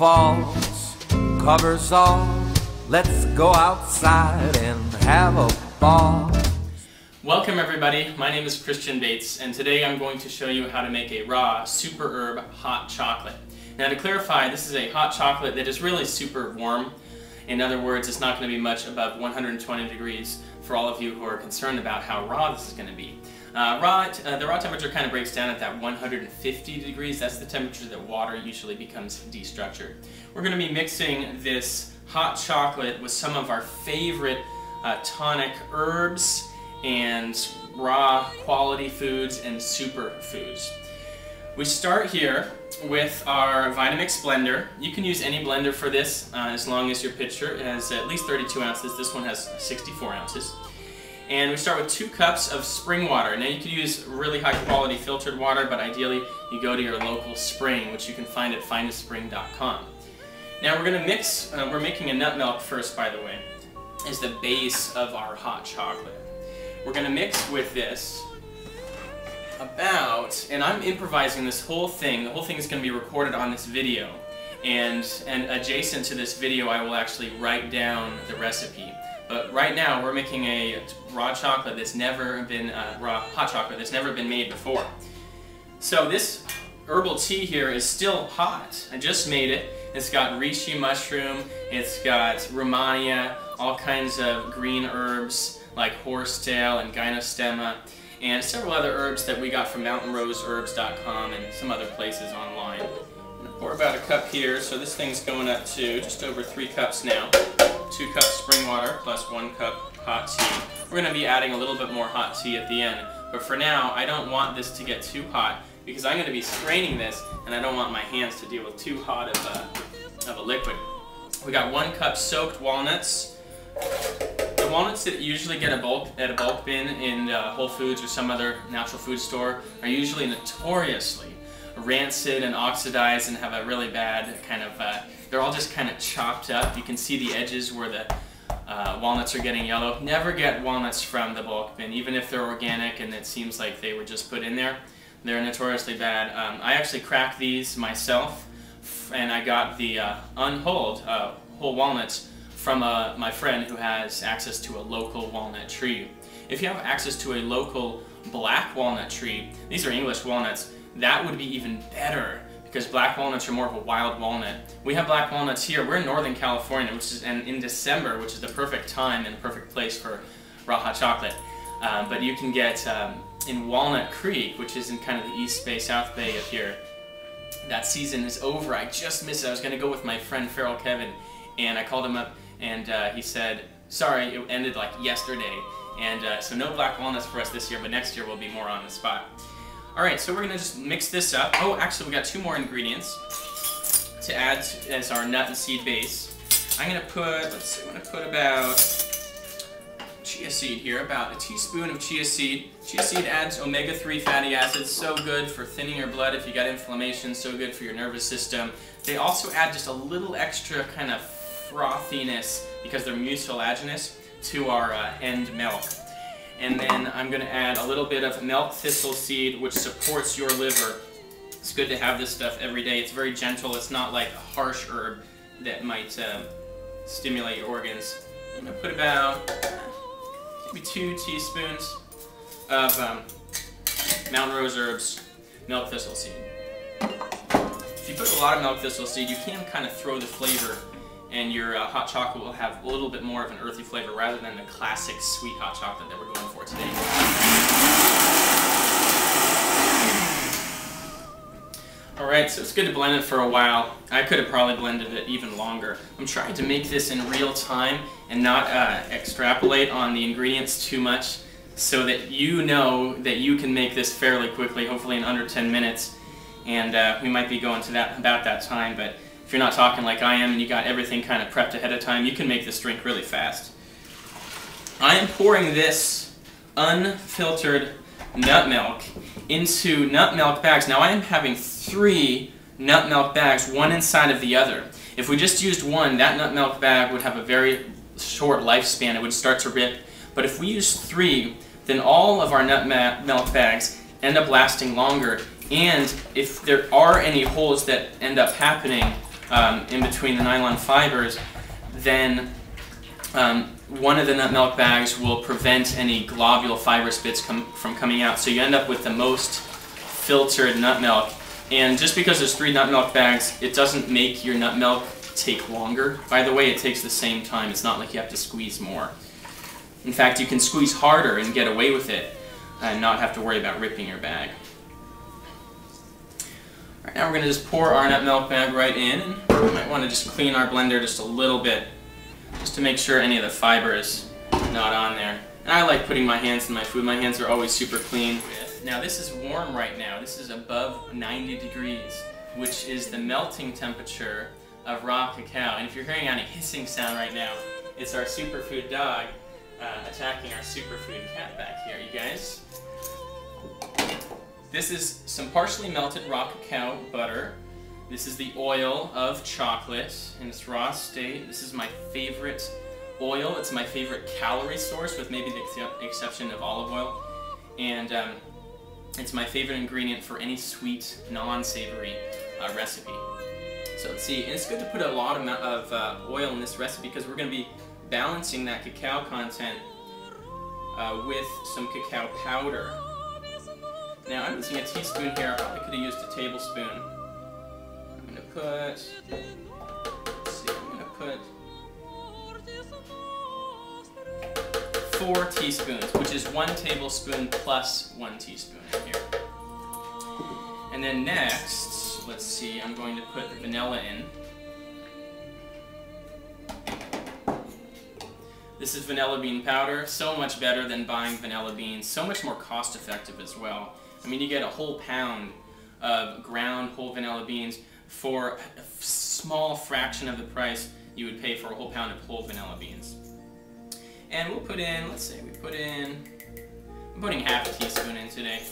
falls, covers all. Let's go outside and have a ball. Welcome everybody, my name is Christian Bates, and today I'm going to show you how to make a raw Superherb Hot Chocolate. Now to clarify, this is a hot chocolate that is really super warm. In other words, it's not going to be much above 120 degrees for all of you who are concerned about how raw this is going to be. The raw temperature kind of breaks down at that 150 degrees. That's the temperature that water usually becomes destructured. We're going to be mixing this hot chocolate with some of our favorite tonic herbs and raw quality foods and superfoods. We start here with our Vitamix blender. You can use any blender for this as long as your pitcher has at least 32 ounces. This one has 64 ounces. And we start with 2 cups of spring water. Now you could use really high quality filtered water, but ideally you go to your local spring, which you can find at findaspring.com. Now we're going to mix, we're making a nut milk first, by the way, as the base of our hot chocolate. We're going to mix with this about, and I'm improvising this whole thing. The whole thing is going to be recorded on this video, and adjacent to this video I will actually write down the recipe. But right now we're making a raw chocolate that's never been, raw hot chocolate that's never been made before. So this herbal tea here is still hot. I just made it. It's got reishi mushroom, it's got romania, all kinds of green herbs like horsetail and gynostemma, and several other herbs that we got from mountainroseherbs.com and some other places online. I'm going to pour about a cup here, so this thing's going up to just over 3 cups now. 2 cups spring water plus 1 cup hot tea. We're going to be adding a little bit more hot tea at the end, but for now I don't want this to get too hot because I'm going to be straining this and I don't want my hands to deal with too hot of a liquid. We got 1 cup soaked walnuts. The walnuts that usually get at a bulk bin in Whole Foods or some other natural food store are usually notoriously rancid and oxidized and have a really bad kind of, they're all just kind of chopped up. You can see the edges where the walnuts are getting yellow. Never get walnuts from the bulk bin, even if they're organic and it seems like they were just put in there. They're notoriously bad. I actually cracked these myself, and I got the whole walnuts from my friend who has access to a local walnut tree. If you have access to a local black walnut tree, these are English walnuts, that would be even better because black walnuts are more of a wild walnut. We have black walnuts here. We're in Northern California, which is in December, which is the perfect time and perfect place for raw hot chocolate. But you can get in Walnut Creek, which is in kind of the East Bay, South Bay up here. That season is over. I just missed it. I was going to go with my friend Feral Kevin, and I called him up, and he said, sorry, it ended like yesterday. And so no black walnuts for us this year, but next year we'll be more on the spot. Alright, so we're going to just mix this up. Oh, actually we got 2 more ingredients to add as our nut and seed base. I'm going to put, let's see, I'm going to put about chia seed here, about a teaspoon of chia seed. Chia seed adds omega-3 fatty acids, so good for thinning your blood if you got inflammation, so good for your nervous system. They also add just a little extra kind of frothiness because they're mucilaginous to our end milk. And then I'm going to add a little bit of milk thistle seed, which supports your liver. It's good to have this stuff every day. It's very gentle. It's not like a harsh herb that might stimulate your organs. I'm going to put about maybe 2 teaspoons of Mountain Rose Herbs milk thistle seed. If you put a lot of milk thistle seed, you can kind of throw the flavor, and your hot chocolate will have a little bit more of an earthy flavor rather than the classic sweet hot chocolate that we're going for today. Alright, so it's good to blend it for a while. I could have probably blended it even longer. I'm trying to make this in real time and not extrapolate on the ingredients too much so that you know that you can make this fairly quickly, hopefully in under 10 minutes. And we might be going to that about that time, but if you're not talking like I am and you got everything kind of prepped ahead of time, you can make this drink really fast. I am pouring this unfiltered nut milk into nut milk bags. Now I am having 3 nut milk bags, one inside of the other. If we just used one, that nut milk bag would have a very short lifespan. It would start to rip. But if we use 3, then all of our nut milk bags end up lasting longer, and if there are any holes that end up happening in between the nylon fibers, then one of the nut milk bags will prevent any globule fibrous bits from coming out. So you end up with the most filtered nut milk. And just because there's 3 nut milk bags, it doesn't make your nut milk take longer. By the way, it takes the same time. It's not like you have to squeeze more. In fact, you can squeeze harder and get away with it and not have to worry about ripping your bag. Right now we're going to just pour our nut milk bag right in, and we might want to just clean our blender just a little bit, just to make sure any of the fiber is not on there. And I like putting my hands in my food. My hands are always super clean. Now this is warm right now. This is above 90 degrees, which is the melting temperature of raw cacao. And if you're hearing any hissing sound right now, it's our superfood dog attacking our superfood cat back here, you guys. This is some partially melted raw cacao butter. This is the oil of chocolate in its raw state. This is my favorite oil. It's my favorite calorie source, with maybe the exception of olive oil. And it's my favorite ingredient for any sweet, non-savory recipe. So let's see, and it's good to put a lot of oil in this recipe because we're going to be balancing that cacao content with some cacao powder. Now I'm using a teaspoon here. I probably could have used a tablespoon. I'm going to put, let's see, I'm going to put 4 teaspoons, which is 1 tablespoon plus 1 teaspoon in here. And then next, let's see, I'm going to put the vanilla in. This is vanilla bean powder, so much better than buying vanilla beans, so much more cost effective as well. I mean, you get a whole pound of ground whole vanilla beans for a small fraction of the price you would pay for a whole pound of whole vanilla beans. And we'll put in, let's say I'm putting half a teaspoon in today.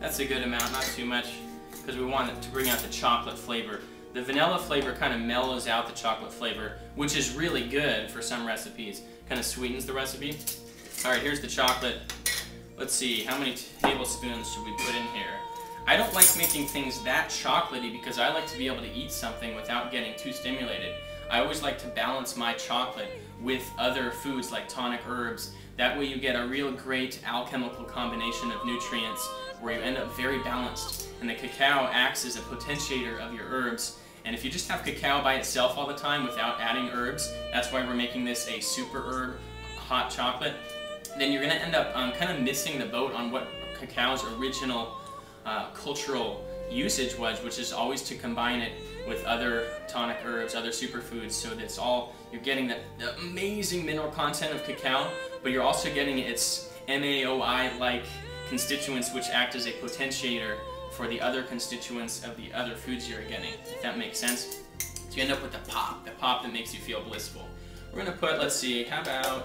That's a good amount, not too much, because we want it to bring out the chocolate flavor. The vanilla flavor kind of mellows out the chocolate flavor, which is really good for some recipes. Kind of sweetens the recipe. Alright, here's the chocolate. Let's see, how many tablespoons should we put in here? I don't like making things that chocolatey because I like to be able to eat something without getting too stimulated. I always like to balance my chocolate with other foods like tonic herbs. That way you get a real great alchemical combination of nutrients where you end up very balanced. And the cacao acts as a potentiator of your herbs. And if you just have cacao by itself all the time without adding herbs, that's why we're making this a super herb hot chocolate, then you're going to end up kind of missing the boat on what cacao's original cultural usage was, which is always to combine it with other tonic herbs, other superfoods, so that it's all, you're getting the amazing mineral content of cacao, but you're also getting its MAOI-like constituents which act as a potentiator for the other constituents of the other foods you're getting, if that makes sense. So you end up with the pop that makes you feel blissful. We're going to put, let's see, how about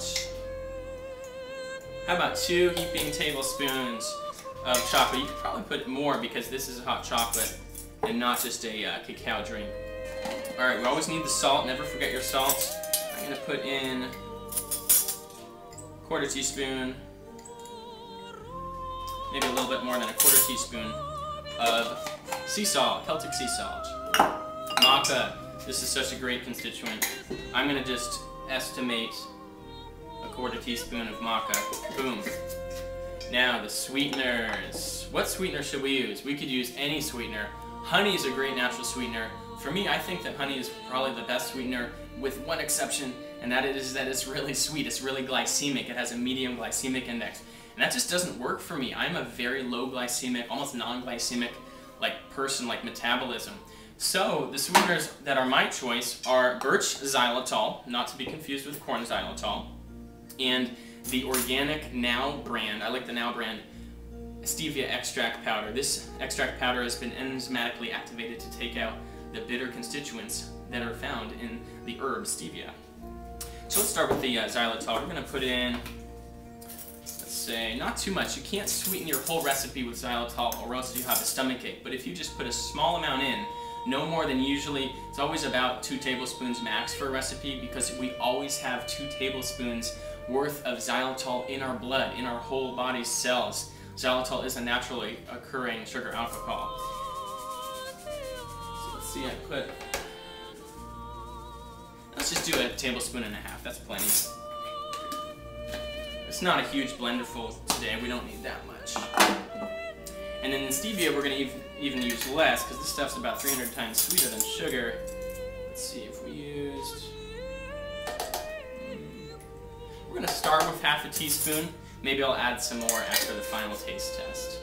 2 heaping tablespoons of chocolate? You could probably put more because this is a hot chocolate and not just a cacao drink. Alright, we always need the salt, never forget your salt. I'm going to put in 1/4 teaspoon, maybe a little bit more than a 1/4 teaspoon of sea salt, Celtic sea salt. Maca, this is such a great constituent. I'm going to just estimate a 1/4 teaspoon of maca. Boom. Now the sweeteners. What sweetener should we use? We could use any sweetener. Honey is a great natural sweetener. For me, I think that honey is probably the best sweetener with one exception, and that is that it's really sweet. It's really glycemic. It has a medium glycemic index. And that just doesn't work for me. I'm a very low glycemic, almost non-glycemic person, like metabolism. So the sweeteners that are my choice are birch xylitol, not to be confused with corn xylitol, and the organic Now brand, I like the Now brand, stevia extract powder. This extract powder has been enzymatically activated to take out the bitter constituents that are found in the herb stevia. So let's start with the xylitol. We're going to put in, let's say, not too much. You can't sweeten your whole recipe with xylitol or else you have a stomachache. But if you just put a small amount in, no more than usually, it's always about 2 tablespoons max for a recipe because we always have 2 tablespoons worth of xylitol in our blood, in our whole body's cells. Xylitol is a naturally occurring sugar alcohol. So let's see, I put let's just do 1.5 tablespoons. That's plenty. It's not a huge blenderful today. We don't need that much. And then in stevia, we're going to even use less because this stuff's about 300 times sweeter than sugar. Let's see if we used... We're going to start with 1/2 teaspoon. Maybe I'll add some more after the final taste test.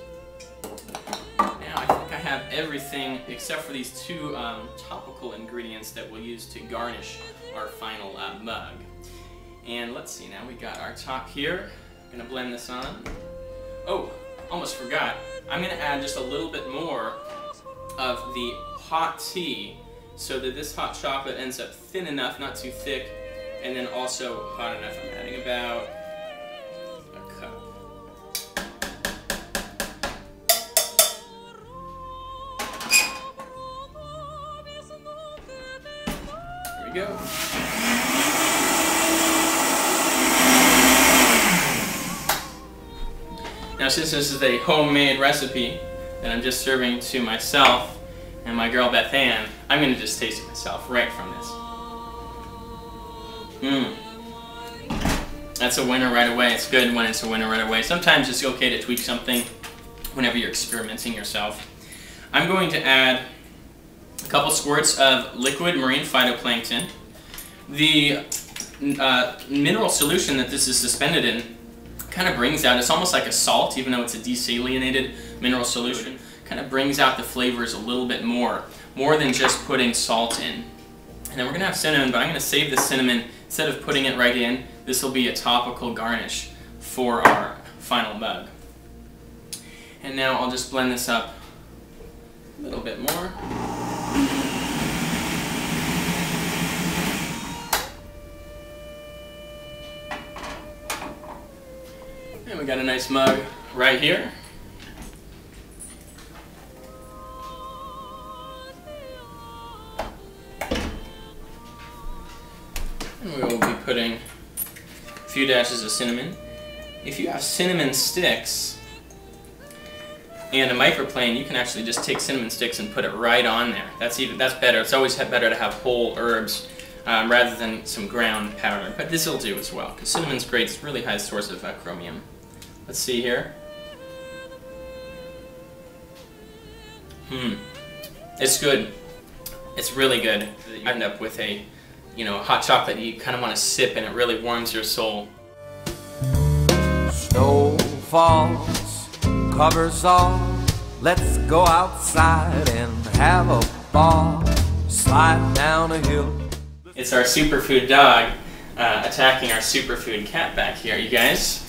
Now I think I have everything except for these 2 topical ingredients that we'll use to garnish our final mug. And let's see, now we got our top here. I'm going to blend this on. Oh, almost forgot. I'm going to add just a little bit more of the hot tea so that this hot chocolate ends up thin enough, not too thick, and then also hot enough. I'm adding about a cup. There we go. Now, since this is a homemade recipe that I'm just serving to myself and my girl Beth Ann, I'm going to just taste it myself right from this. That's a winner right away. It's good when it's a winner right away. Sometimes it's okay to tweak something whenever you're experimenting yourself. I'm going to add a couple squirts of liquid marine phytoplankton. The mineral solution that this is suspended in kind of brings out, it's almost like a salt, even though it's a desalinated mineral solution, kind of brings out the flavors a little bit more than just putting salt in. And then we're going to have cinnamon, but I'm going to save the cinnamon. Instead of putting it right in, this will be a topical garnish for our final mug. And now I'll just blend this up a little bit more. And we got a nice mug right here. And we will be putting a few dashes of cinnamon. If you have cinnamon sticks and a microplane, you can actually just take cinnamon sticks and put it right on there. That's better. It's always better to have whole herbs rather than some ground powder. But this will do as well, because cinnamon's great. It's a really high source of chromium. Let's see here. It's good. It's really good. You end up with a, hot chocolate you kind of want to sip, and it really warms your soul. Snow falls, covers all. Let's go outside and have a ball. Slide down a hill. It's our superfood dog attacking our superfood cat back here, you guys.